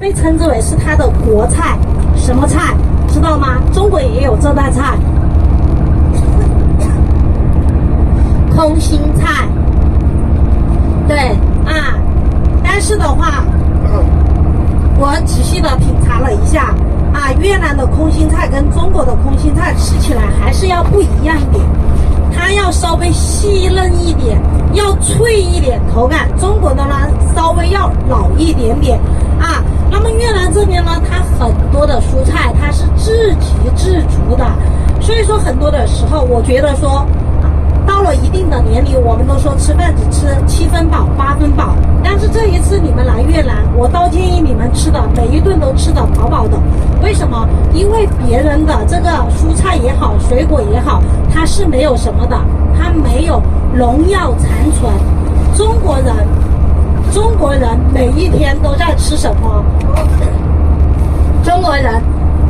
被称之为是它的国菜，什么菜知道吗？中国也有这道菜，空心菜。对啊，但是的话，我仔细的品尝了一下啊，越南的空心菜跟中国的空心菜吃起来还是要不一样点，它要稍微细嫩一点，要脆一点口感。中国的呢稍微要老一点点啊。那么越南这边呢，它很多的蔬菜它是自给自足的，所以说很多的时候，我觉得说，到了一定的年龄，我们都说吃饭只吃7分饱8分饱，但是这一次你们来越南，我倒建议你们吃的每一顿都吃的饱饱的。为什么？因为别人的这个蔬菜也好，水果也好，它是没有什么的，它没有农药残存。中国人每一天都在吃什么？中国人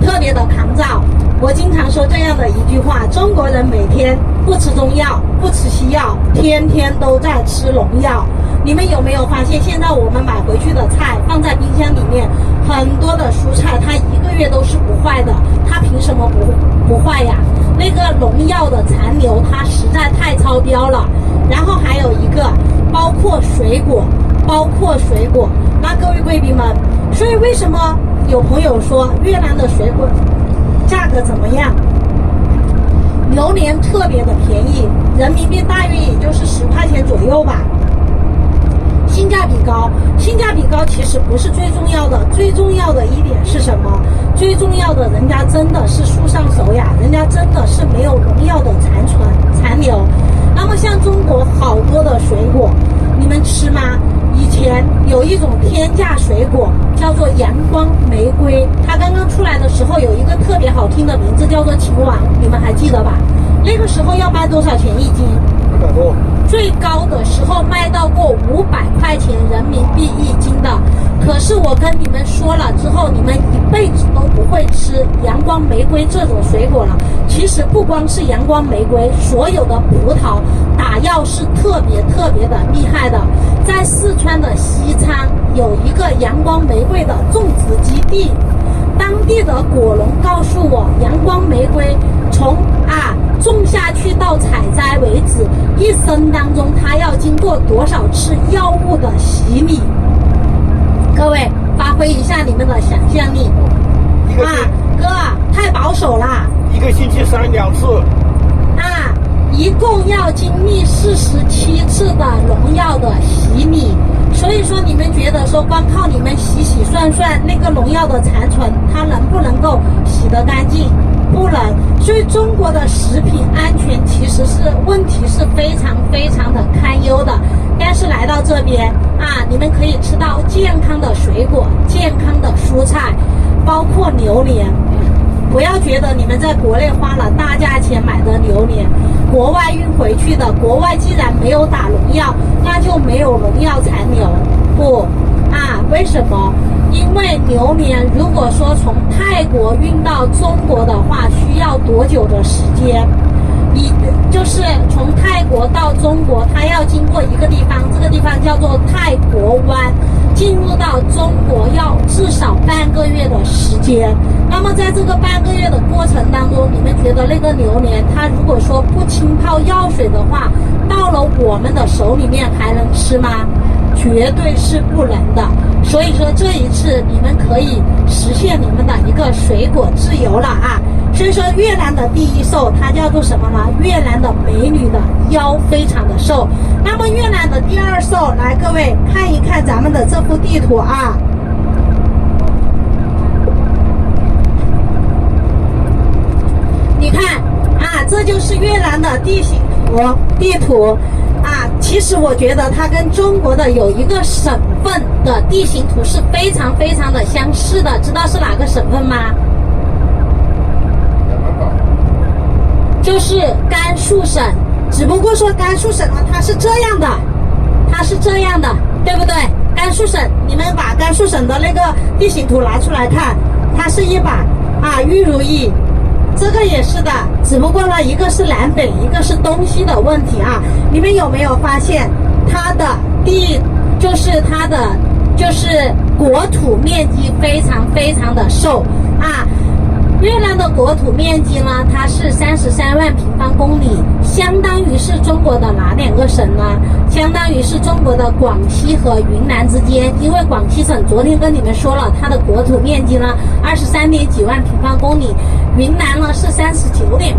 特别的抗造。我经常说这样的一句话：中国人每天不吃中药，不吃西药，天天都在吃农药。你们有没有发现，现在我们买回去的菜放在冰箱里面，很多的蔬菜它1个月都是不坏的，它凭什么不坏呀？那个农药的残留它实在太超标了。然后还有一个，包括水果，那各位贵宾们，所以为什么有朋友说越南的水果价格怎么样？榴莲特别的便宜，人民币大约也就是10块钱左右吧。性价比高其实不是最重要的，最重要的一点是什么？最重要的，人家真的是树上熟呀，人家真的是没有农药的残留。那么像中国好多的水果，你们吃吗？以前有一种天价水果叫做阳光玫瑰，它刚刚出来的时候有一个特别好听的名字叫做秦王，你们还记得吧？那个时候要卖多少钱一斤？100多，最高的时候卖到过500块钱人民币一斤的。可是我跟你们说了之后，你们一辈子都不会吃阳光玫瑰这种水果了。其实不光是阳光玫瑰，所有的葡萄打药是特别的厉害的。在四川的西昌有一个阳光玫瑰的种植基地，当地的果农告诉我，阳光玫瑰从种下去到采摘为止，一生当中它要经过多少次药物的洗礼？各位发挥一下你们的想象力哥太保守了，1个星期3、2次一共要经历47次的农药的洗礼。所以说你们觉得说光靠你们洗涮那个农药的残存，它能不能够洗得干净？不能。所以中国的食品安全其实是问题是非常的堪忧的。但是来到这边你们可以吃到健康的水果、健康的蔬菜，包括榴莲。不要觉得你们在国内花了大价钱买的榴莲，国外运回去的，国外既然没有打农药，那就没有农药残留。不为什么？因为榴莲如果说从泰国运到中国的话，需要多久的时间？就是从泰国到中国，它要经过一个地方，这个地方叫做泰国湾，进入到中国要至少半个月的时间。那么在这个半个月的过程当中，你们觉得那个榴莲它如果说不浸泡药水的话，到了我们的手里面还能吃吗？绝对是不能的。所以说这一次你们可以实现你们的一个水果自由了所以说越南的第一瘦它叫做什么呢？越南的美女的腰非常的瘦。那么越南的第2瘦，来各位看一看咱们的这幅地图你看这就是越南的地图其实我觉得它跟中国的有一个省份的地形图是非常的相似的，知道是哪个省份吗？就是甘肃省。只不过说甘肃省呢，它是这样的，对不对？甘肃省，你们把甘肃省的那个地形图拿出来看，它是一把玉如意。这个也是的，只不过呢，一个是南北，一个是东西的问题你们有没有发现它的就是国土面积非常非常的瘦啊。越南的国土面积呢，它是33万平方公里，相当于是中国的哪2个省呢？相当于是中国的广西和云南之间。因为广西省昨天跟你们说了，它的国土面积呢23点几万平方公里，云南呢是39点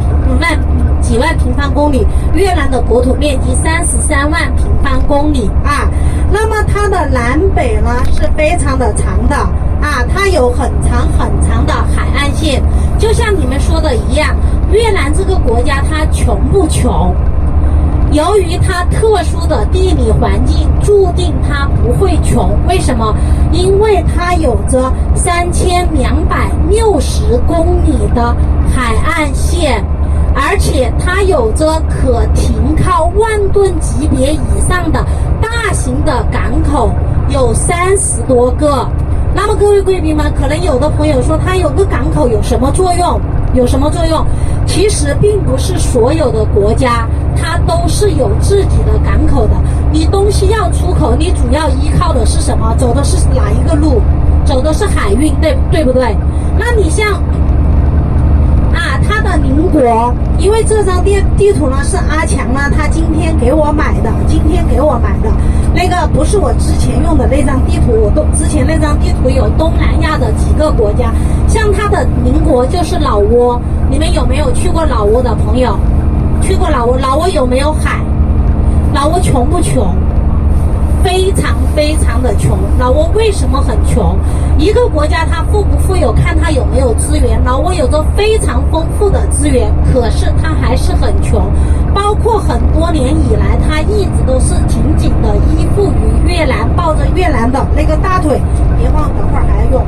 几万平方公里，越南的国土面积33万平方公里啊。那么它的南北呢是非常的长的啊，它有很长很长的海岸线。就像你们说的一样，越南这个国家它穷不穷？由于它特殊的地理环境，注定它不会穷。为什么？因为它有着3260公里的海岸线，而且它有着可停靠10000吨级别以上的大型的港口，有30多个。那么各位贵宾们，可能有的朋友说它有个港口有什么作用？有什么作用？其实并不是所有的国家它都是有自己的港口的。你东西要出口，你主要依靠的是什么？走的是哪一个路？走的是海运，对不对？那你像它的邻国，因为这张地图呢是阿强呢他今天给我买的，那个不是我之前用的那张地图，之前那张地图有东南亚的几个国家，像它的邻国就是老挝。你们有没有去过老挝的朋友？去过老挝？老挝有没有海？老挝穷不穷？非常非常的穷。老挝为什么很穷？一个国家它富不富有，看它有没有资源。老挝有着非常丰富的资源，可是它还是很穷。包括很多年以来，它一直都是紧紧的依附于越南，抱着越南的那个大腿。别忘了，等会儿还要用。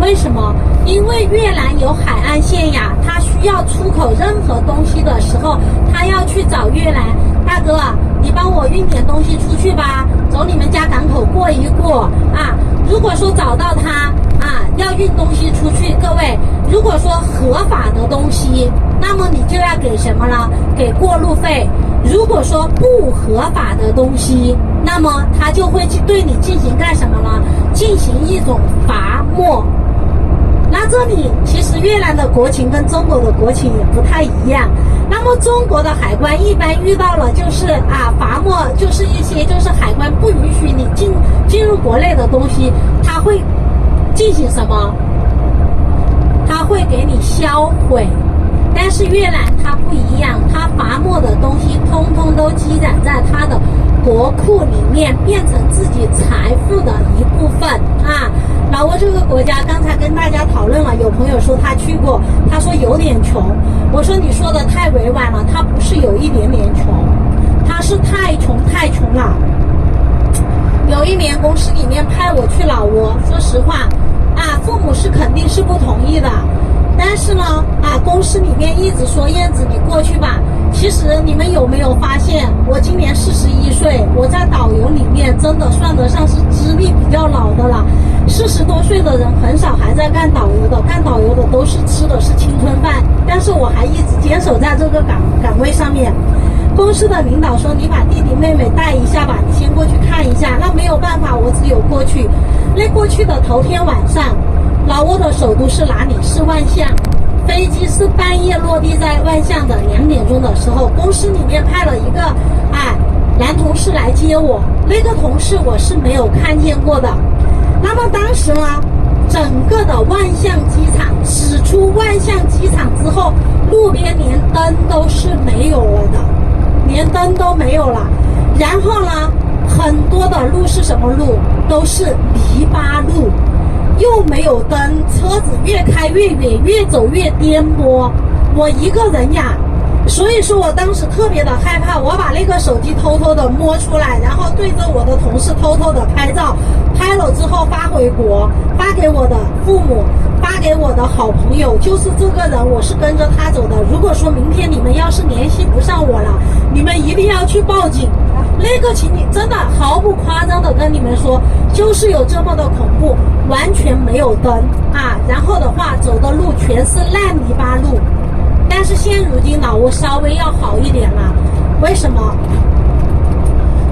为什么？因为越南有海岸线呀，它需要出口任何东西的时候，它要去找越南大哥，你帮我运点东西出去吧，走你们家港口过一过啊。如果说找到它要运东西出去，各位，如果说合法的东西，那么你就要给什么呢？给过路费。如果说不合法的东西，那么它就会去对你进行干什么呢？进行一种罚没。那这里其实越南的国情跟中国的国情也不太一样。那么中国的海关一般遇到了就是罚没，就是一些就是海关不允许你进入国内的东西，他会进行什么？他会给你销毁。但是越南它不一样，它罚没的东西通通都积攒在它的国库里面，变成自己财富的一部分啊。老挝这个国家刚才跟大家讨论了，有朋友说他去过，他说有点穷。我说你说的太委婉了，他不是有一点点穷，他是太穷了。有一年公司里面派我去老挝，说实话父母是肯定是不同意的。但是呢公司里面一直说燕子你过去吧。其实你们有没有发现，我今年41岁，我在导游里面真的算得上是资历比较老的了。40多岁的人很少还在干导游的，干导游的都是吃的是青春饭。但是我还一直坚守在这个岗位上面。公司的领导说你把弟弟妹妹带一下吧，你先过去看一下。那没有办法，我只有过去。那过去的头天晚上，老挝的首都是哪里？是万象。飞机是半夜落地在万象的2点钟的时候，公司里面派了一个男同事来接我。那个同事我是没有看见过的。那么当时呢，整个的万象机场，驶出万象机场之后，路边连灯都是没有了的，连灯都没有了。然后呢，很多的路是什么路？都是泥巴路。又没有灯，车子越开越远，越走越颠簸。我一个人呀，所以说我当时特别的害怕。我把那个手机偷偷的摸出来，然后对着我的同事偷偷的拍照，拍了之后发回国，发给我的父母，发给我的好朋友。就是这个人，我是跟着他走的。如果说明天你们要是联系不上我了，你们一定要去报警。那个情景真的毫不夸张的跟你们说，就是有这么的恐怖，完全没有灯然后的话走的路全是烂泥巴路。但是现如今老挝稍微要好一点了。为什么？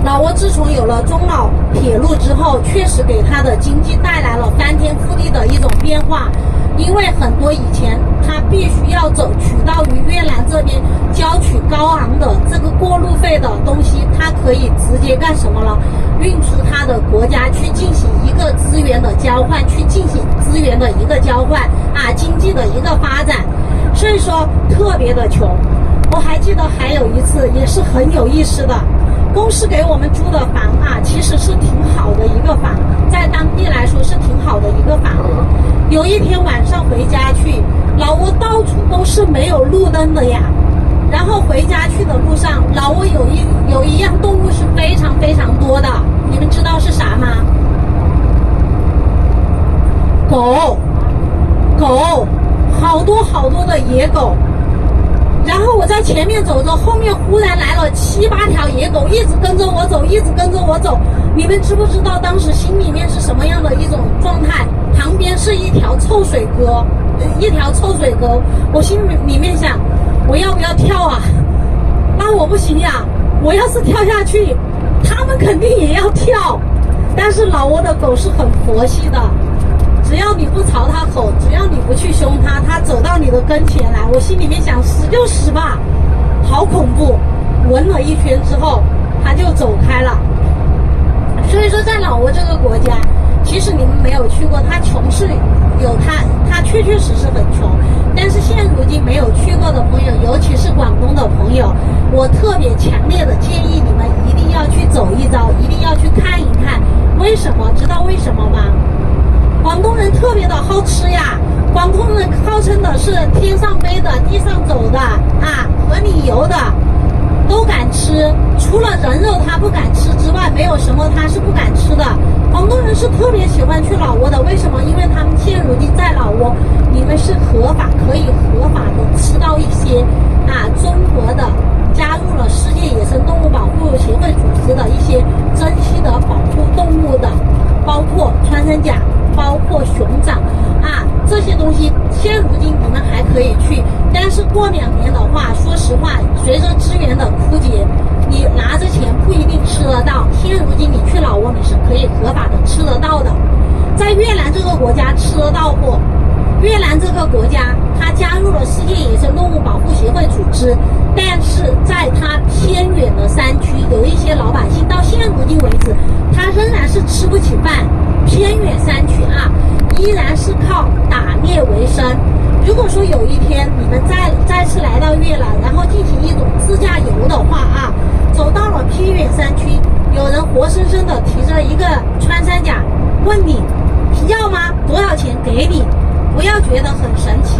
老挝自从有了中老铁路之后，确实给它的经济带来了翻天覆地的一种变化。因为很多以前它必须要走取道于越南这边交取高昂的这个过路费的东西，它可以直接干什么了？运出它的国家去进行一个资源的交换，去进行资源的一个交换啊，经济的一个发展。所以说特别的穷。我还记得还有一次也是很有意思的，公司给我们租的房啊，其实是挺好的一个房，在当地来说是挺好的一个房。有一天晚上回家去，老挝到处都是没有路灯的呀。然后回家去的路上，老挝有一样动物是非常非常多的，你们知道是啥吗？狗，好多好多的野狗。然后我在前面走着，后面忽然来了7、8条野狗，一直跟着我走，一直跟着我走。你们知不知道当时心里面是什么样的一种状态？旁边是一条臭水沟，我心里面想，我要不要跳啊？那我不行呀，我要是跳下去，他们肯定也要跳。但是老挝的狗是很佛系的，只要你不朝它吼，只要你不去凶它，它走到你的跟前来，我心里面想死就死吧，好恐怖。闻了一圈之后，它就走开了。所以说在老挝这个国家，其实你们没有去过，它穷是有它确确实实很穷。但是现如今没有去过的朋友，尤其是广东的朋友，我特别强烈的建议你们一定要去走一遭，一定要去看一看。为什么？知道为什么吗？广东人特别的好吃呀，广东人号称的是天上飞的地上走的啊，河里游的都敢吃，除了人肉他不敢吃之外，没有什么他是不敢吃的。广东人是特别喜欢去老挝的，为什么？因为他们现如今在老挝，你们是可以合法的吃到一些中国的加入了世界野生动物保护协会组织的一些珍稀的保护动物的，包括穿山甲，包括熊掌这些东西现如今你们还可以去。但是过2年的话，说实话，随着资源的枯竭，你拿着钱不一定吃得到。现如今你去老挝，你是可以合法的吃得到的。在越南这个国家吃得到不？越南这个国家它加入了世界野生动物保护协会组织，但是在它偏远的山区，有一些老百姓到现如今为止，他仍然是吃不起饭。偏远山区依然是靠打猎为生。如果说有一天你们再次来到越南，然后进行一种自驾游的话走到了偏远山区，有人活生生的提着一个穿山甲问你要吗？多少钱给你？不要觉得很神奇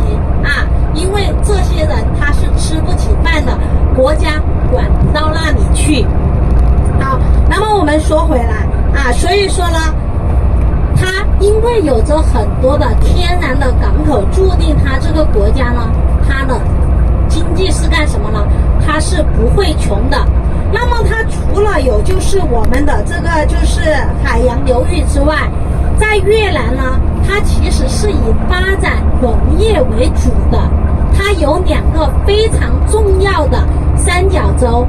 因为这些人他是吃不起饭的，国家管不到那里去。好，那么我们说回来所以说呢，它因为有着很多的天然的港口，注定它这个国家呢，它的经济是干什么呢？它是不会穷的。那么它除了有就是我们的这个就是海洋流域之外，在越南呢，它其实是以发展农业为主的。它有2个非常重要的三角洲，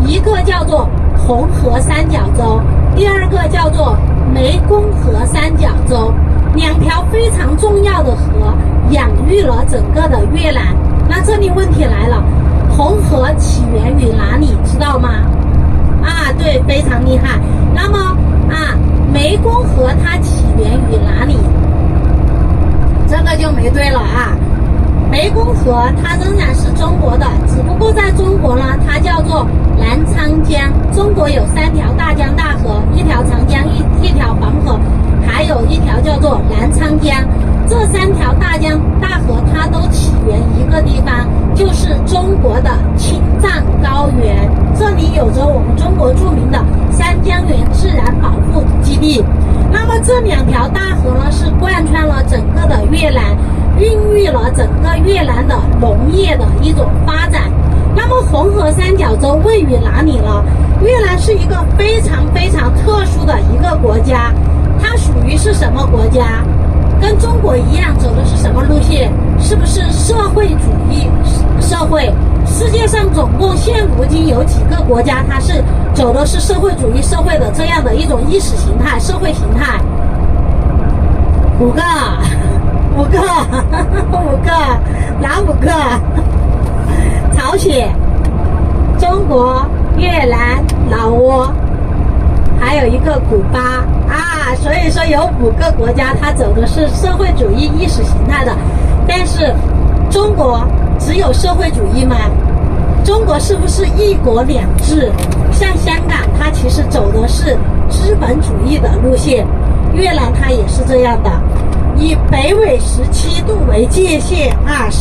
一个叫做红河三角洲，第二个叫做湄公河三角洲，2条非常重要的河养育了整个的越南。那这里问题来了，红河起源于哪里知道吗？对，非常厉害。那么湄公河它起源于哪里？这个就没对了湄公河它仍然是中国的，只不过在中国呢，它叫做南昌江。中国有3条大江大河，一条长江，一条黄河，还有一条叫做南昌江。这3条大江大河它都起源一个地方，就是中国的青藏高原。这里有着我们中国著名的三江源自然保护基地。那么这2条大河呢，是贯穿了整个的越南，孕育了整个越南的农业的一种发展。那么红河三角洲位于哪里呢？越南是一个非常非常特殊的一个国家，它属于是什么国家？跟中国一样走的是什么路线？是不是社会主义社会？世界上总共现如今有几个国家它是走的是社会主义社会的这样的一种意识形态、社会形态？5个，哪5个？朝鲜、中国、越南、老挝，还有一个古巴啊。所以说有5个国家它走的是社会主义意识形态的，但是中国只有社会主义吗？中国是不是一国两制？像香港它其实走的是资本主义的路线，越南它也是这样的，以北纬17度为界限啊。